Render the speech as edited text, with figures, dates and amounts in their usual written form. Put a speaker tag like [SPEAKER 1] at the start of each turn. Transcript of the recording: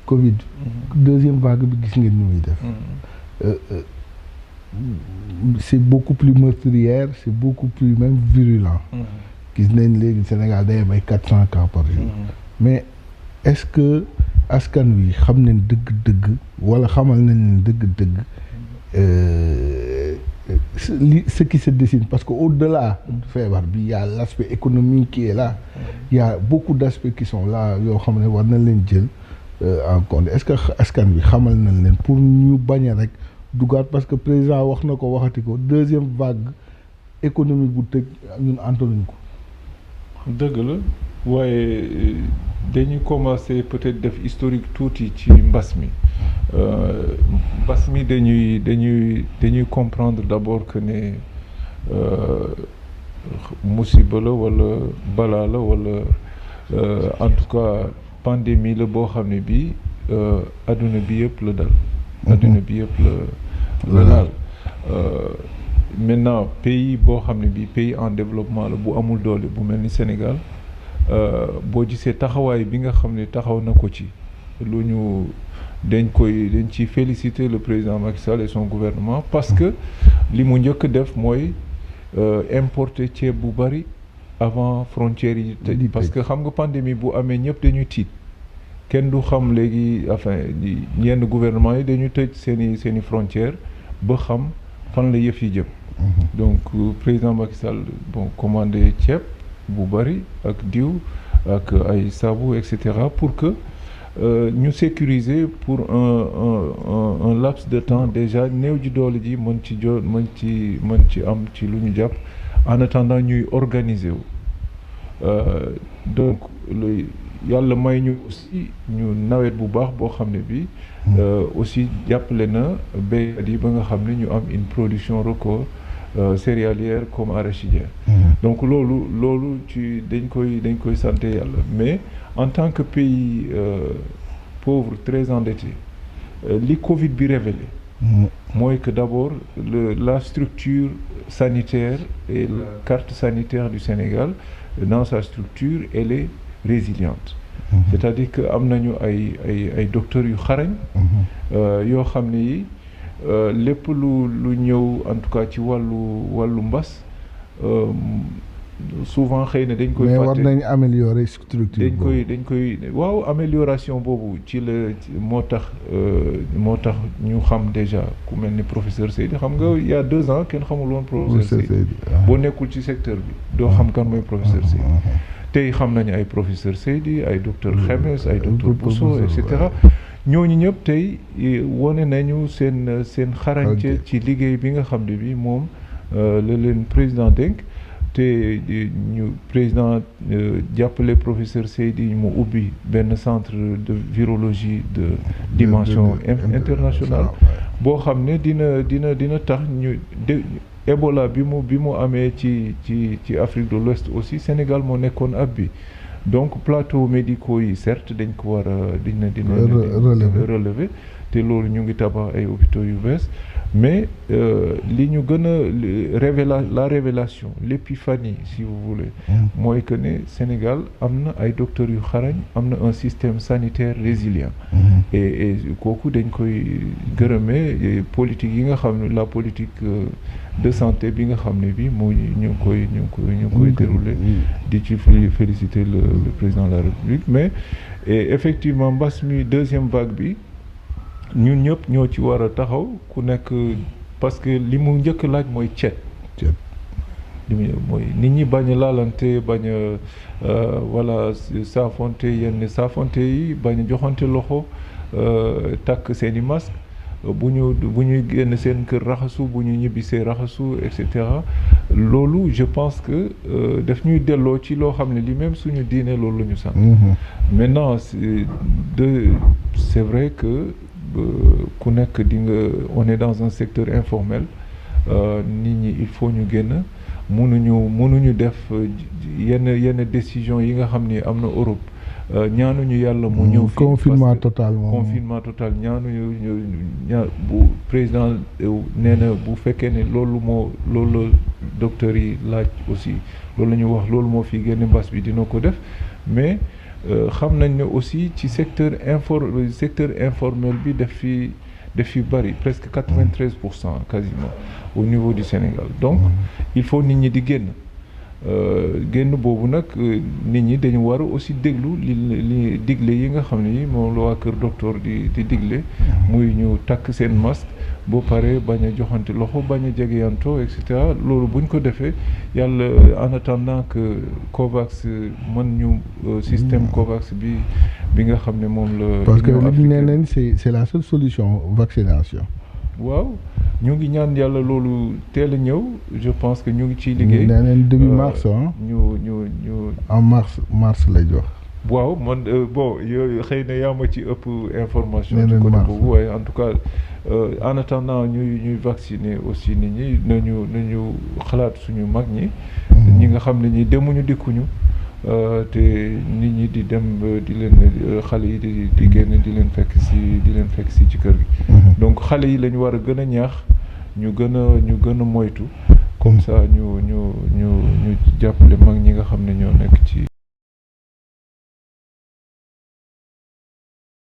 [SPEAKER 1] Covid. Deuxième vague bi gis ngeen ni muy def. C'est beaucoup plus meurtrière, c'est beaucoup plus même virulent. gis nañ léegi Sénégal day am ay 400 cas par jour. Mais est-ce que askan wi xam nañ dëgg-dëgg wala xamal nañ leen dëgg-dëgg ce qui se dessine, parce que au-delà de feebar bi y a l'aspect économique qui est là. Il y a beaucoup d'aspects qui sont là yoo xam ne war nañ leen jël en compte. Est-ce que askan wi xamal nañ leen pour ñu bañ a rek dugaat, parce que président wax na ko waxati ko deuxième vague économique bu tëj ñun antanuñ ko.
[SPEAKER 2] dëgg la waaye dañuy commencer peut-être def historique tuuti ci mbas mi dañuy comprendre d'abord que ne musiba la wala balaa la wala en tout cas pandémie la boo xam ne bii adduna bi yëpp la dal. adduna bi yëpp la laal. Maintenant pays boo xam ne bii pays en développement la bu amul doole bu mel ni Sénégal boo gisee taxawaay bi nga xam ne taxaw na ko ci lu ñu dañ ciy féliciter le président Macky Sall et son gouvernement, parce que li mu njëkk def mooy importer ceeb bu bari avant frontières yi tëj, parce que xam nga pandémie bu amee ñëpp dañuy tiit, kenn du xam léegi enfin yenn gouvernement yi dañu tëj seeni frontières ba xam fan la yëf yi jëm. Donc président Macky Sall commandé ceeb bu bari ak diw ak ay saabu et cetera pour que ñu sécuriser pour un laps de temps déjà néew ji doole ji mën ci am ci lu ñu jàpp en attendant ñuy organiser wu. Donc yàlla may ñu aussi ñu nawet bu baax boo xam ne bi aussi jàppale na béykat yi ba nga xam ne ñu am une production record céréalière comme arachidière. Donc loolu ci dañ koy santé yàlla. Mais en tant que pays pauvre très endetté, li Covid bi révélé mooy que d'abord la structure sanitaire et la carte sanitaire du Sénégal, dans sa structure, elle est résiliente. C'est-à-dire que am nañu ay docteurs yu xarañ yoo xam ne yi lépp lu ñëw en tout cas ci wàllu mbas souvent xëy na dañ koy fàtte.
[SPEAKER 1] mais war nañ améliorer structure
[SPEAKER 2] dañ koy waaw amélioration boobu ci la moo tax ñu xam déjà ku mel ni professeur Seydi. Xam nga il y a 2 ans kenn xamul woon professeur Seydi. Boo nekkul ci secteur bi doo xam kan mooy professeur Seydi. Tey xam nañu ay professeur Seydi, ay docteur Xemes, ay docteur Bousso et cetera. Ñooñu ñëpp tey wone nañu seen xarañte ci liggéey bi nga xam ne bi moom la leen président dénk. Te ñu président jàppale professeur Seydi mu ubbi benn centre de virologie de dimension internationale boo xam ne dina tax ñu Ebola bi mu amee ci Afrique de l'Ouest aussi Sénégal moo nekkoon ab bi. Donc plateaux médicaux yi certes dañ ko war a dina relever te loolu ñu ngi tabax ay hôpitaux yu bees, mais li ñu gën a la révélation, l'épiphanie si vous voulez, mooy que ne Sénégal am na ay docteurs yu xarañ, am na un système sanitaire résilient. Et kooku dañ koy gërëmee politique yi nga xam ne la politique de santé bi nga xam ne bi moo ñu ngi koy dérouler, di ci féliciter le président de la République. Mais effectivement mbas mi deuxième vague bi ñun ñëpp ñoo ci war a taxaw ku nekk, parce que li mu njëkk laaj mooy cet li mu mooy nit ñi bañ a laalante, bañ a voilà saafonte yenn saafonte yi, bañ a joxante loxo, takk seeni masque, bu ñuy génn seen kër raxasu, bu ñu ñibbisee raxasu et cetera. Loolu je pense que daf ñuy delloo ci loo xam ne li même suñu diine loolu la ñu sant. Maintenant c'est vrai que ku nekk di nga on est dans un secteur informel, nit ñi il faut ñu génn, mënuñu def yenn décision yi nga xam ni am na Europe. Ñaanuñu yàlla mu ñëw fii
[SPEAKER 1] confinement total
[SPEAKER 2] ñaanuñu bu président nee na bu fekkee ne loolu la docteur yi laaj aussi loolu la ñu wax, loolu moo fi génne mbas bi dina ko def. Mais xam nañ ne aussi ci secteur informel bi daf fi bari presque 93% quasiment au niveau du Sénégal donc il faut nit ñi di génn boobu nag nit ñi dañu war aussi déglu li digle yi nga xam ne yi moom la waa kër docteur di digle muy ñu takk seen masque boo paree bañ a joxante loxo bañ a jegeyantoo et cetera loolu buñ ko defee yàlla en attendant que COVAX mën ñu système COVAX bi nga xam ne moom la.
[SPEAKER 1] parce que li ñu nee nañ c'est la seule solution vaccination.
[SPEAKER 2] waaw ñu ngi ñaan yàlla loolu teel a ñëw je pense que ñu ngi ciy liggéey.
[SPEAKER 1] nee nañ début mars
[SPEAKER 2] ñu
[SPEAKER 1] en mars lay jox.
[SPEAKER 2] waaw man bon yooyu xëy na yaa ma ci ëpp information. ci côté boobu waaye en tout cas en attendant ñuy vacciner aussi nit ñi nañu xalaat suñu mag ñi. ñi nga xam ne ñi demuñu dikkuñu. te nit ñi di dem di leen xale yi di génn di leen fekk si ci kër gi. donc xale yi la ñu war a gën a ñaax ñu gën a moytu. comme ça ñu jàppale mag ñi nga xam ne ñoo nekk ci.